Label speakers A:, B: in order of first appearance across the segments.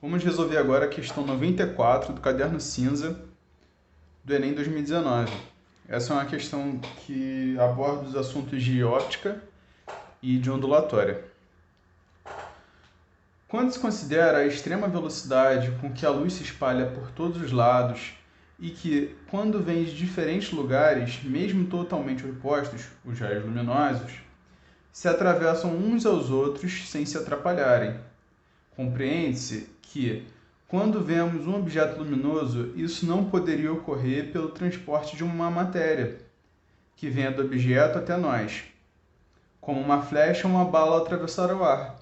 A: Vamos resolver agora a questão 94 do caderno cinza do Enem 2019. Essa é uma questão que aborda os assuntos de óptica e de ondulatória. Quando se considera a extrema velocidade com que a luz se espalha por todos os lados e que, quando vem de diferentes lugares, mesmo totalmente opostos, os raios luminosos, se atravessam uns aos outros sem se atrapalharem. Compreende-se que, quando vemos um objeto luminoso, isso não poderia ocorrer pelo transporte de uma matéria, que venha do objeto até nós, como uma flecha ou uma bala ao atravessar o ar,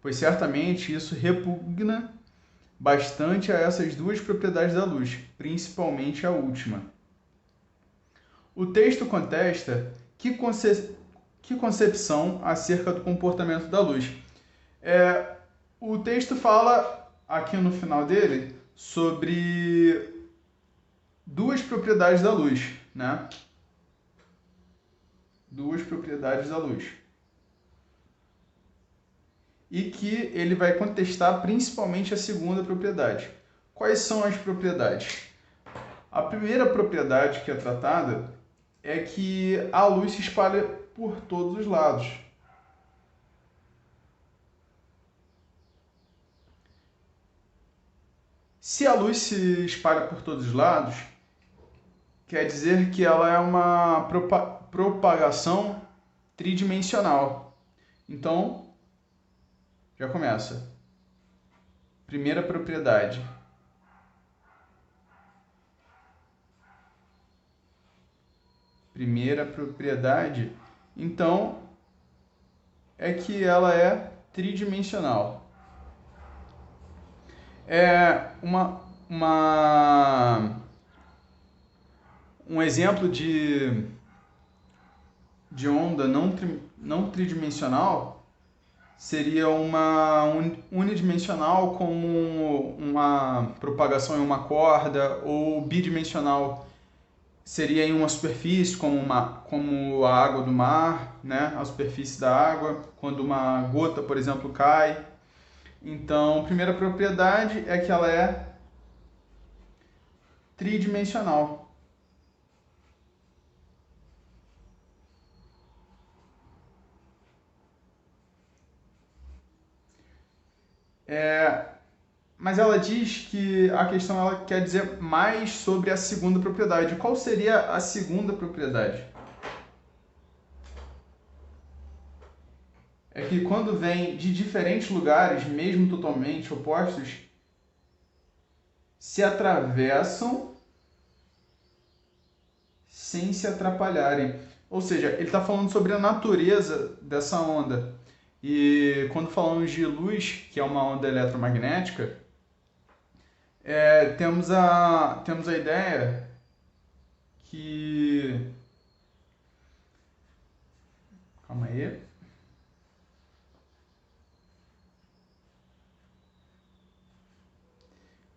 A: pois certamente isso repugna bastante a essas duas propriedades da luz, principalmente a última. O texto contesta que concepção acerca do comportamento da luz. O texto fala, aqui no final dele, sobre duas propriedades da luz, né? Duas propriedades da luz. E que ele vai contestar principalmente a segunda propriedade. Quais são as propriedades? A primeira propriedade que é tratada é que a luz se espalha por todos os lados. Se a luz se espalha por todos os lados, quer dizer que ela é uma propagação tridimensional. Então, já começa. Primeira propriedade. Primeira propriedade, então, é que ela é tridimensional. Um exemplo de onda não tridimensional seria uma unidimensional, como uma propagação em uma corda, ou bidimensional seria em uma superfície, como a água do mar, né? A superfície da água, quando uma gota, por exemplo, cai. Então, a primeira propriedade é que ela é tridimensional. Mas ela diz que a questão ela quer dizer mais sobre a segunda propriedade. Qual seria a segunda propriedade? É que quando vem de diferentes lugares, mesmo totalmente opostos, se atravessam sem se atrapalharem. Ou seja, ele está falando sobre a natureza dessa onda. E quando falamos de luz, que é uma onda eletromagnética, temos a ideia que... Calma aí.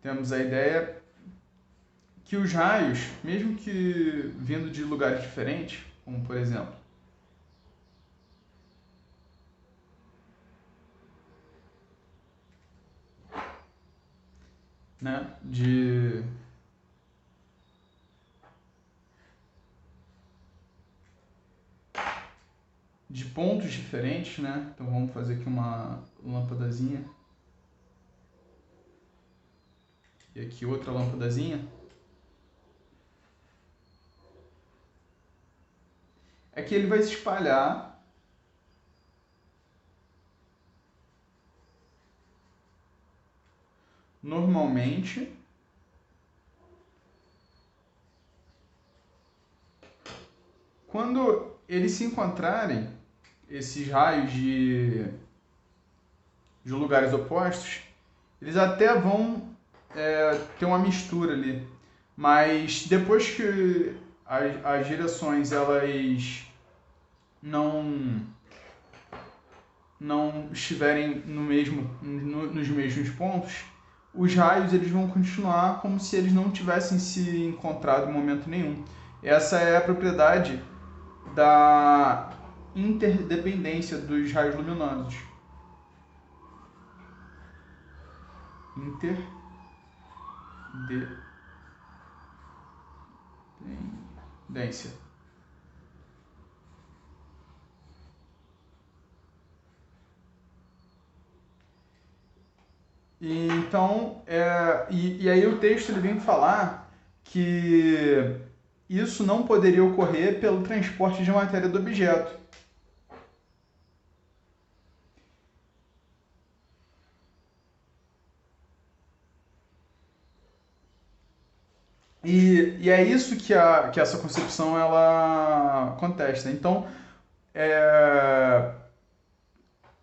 A: Temos a ideia que os raios, mesmo que vindo de lugares diferentes, como por exemplo, né, de pontos diferentes, né? Então vamos fazer aqui uma lâmpadazinha. E aqui outra lâmpadazinha. É que ele vai se espalhar normalmente quando eles se encontrarem, esses raios de lugares opostos, eles até vão ter uma mistura ali, mas depois que as direções elas não estiverem nos mesmos pontos, os raios eles vão continuar como se eles não tivessem se encontrado em momento nenhum. Essa é a propriedade da interdependência dos raios luminosos. interdependência. Então, e aí o texto ele vem falar que isso não poderia ocorrer pelo transporte de matéria do objeto. E é isso que essa concepção ela contesta. Então,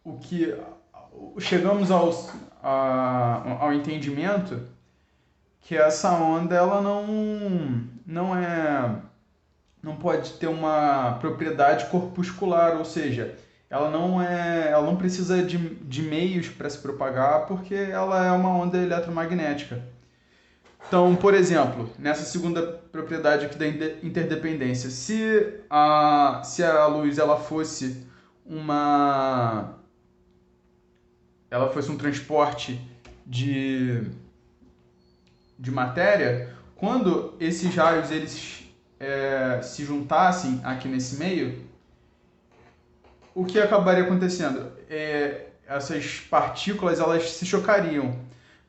A: o que chegamos ao entendimento que essa onda ela não pode ter uma propriedade corpuscular, ou seja, ela não precisa de meios para se propagar porque ela é uma onda eletromagnética. Então, por exemplo, nessa segunda propriedade aqui da interdependência, se a luz ela fosse um transporte de matéria, quando esses raios eles se juntassem aqui nesse meio, o que acabaria acontecendo? Essas partículas elas se chocariam.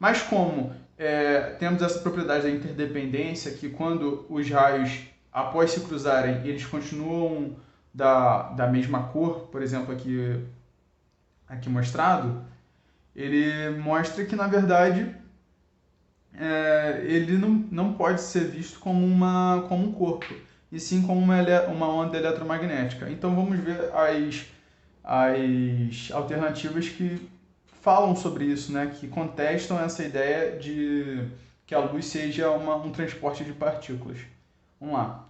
A: Mas como temos essa propriedade da interdependência, que quando os raios, após se cruzarem, eles continuam da mesma cor, por exemplo, aqui mostrado, ele mostra que, na verdade, ele não pode ser visto como um corpo, e sim como uma onda eletromagnética. Então vamos ver as alternativas que falam sobre isso, né? Que contestam essa ideia de que a luz seja um transporte de partículas. Vamos lá.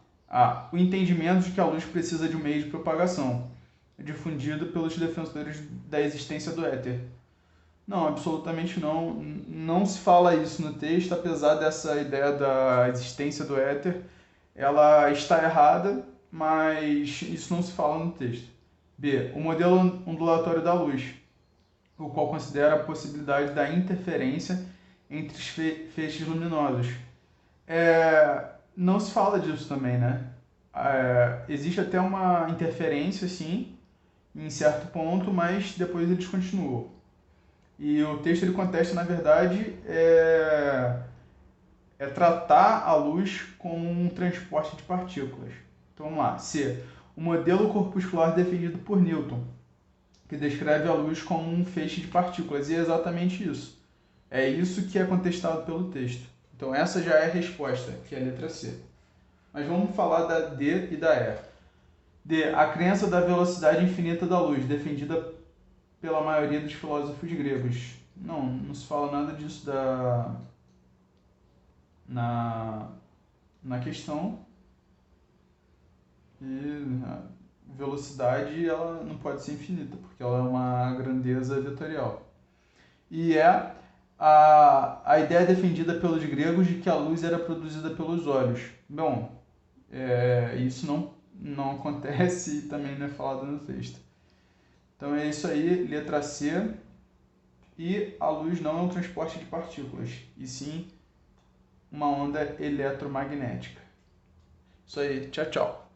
A: O entendimento de que a luz precisa de um meio de propagação, difundido pelos defensores da existência do éter. Não, absolutamente não. Não se fala isso no texto, apesar dessa ideia da existência do éter. Ela está errada, mas isso não se fala no texto. B. O modelo ondulatório da luz, o qual considera a possibilidade da interferência entre os feixes luminosos. Não se fala disso também, né? Existe até uma interferência, sim, em certo ponto, mas depois eles continuam. E o texto ele contesta, na verdade, tratar a luz como um transporte de partículas. Então vamos lá. C. O modelo corpuscular definido por Newton, que descreve a luz como um feixe de partículas. E é exatamente isso. É isso que é contestado pelo texto. Então essa já é a resposta, que é a letra C. Mas vamos falar da D e da E. D. A crença da velocidade infinita da luz, defendida pela maioria dos filósofos gregos. Não se fala nada disso na questão. E a velocidade ela não pode ser infinita, porque ela é uma grandeza vetorial. E a ideia defendida pelos gregos de que a luz era produzida pelos olhos. Bom, isso não acontece e também não é falado no texto. Então é isso aí, letra C. E a luz não é um transporte de partículas, e sim uma onda eletromagnética. Isso aí, tchau, tchau.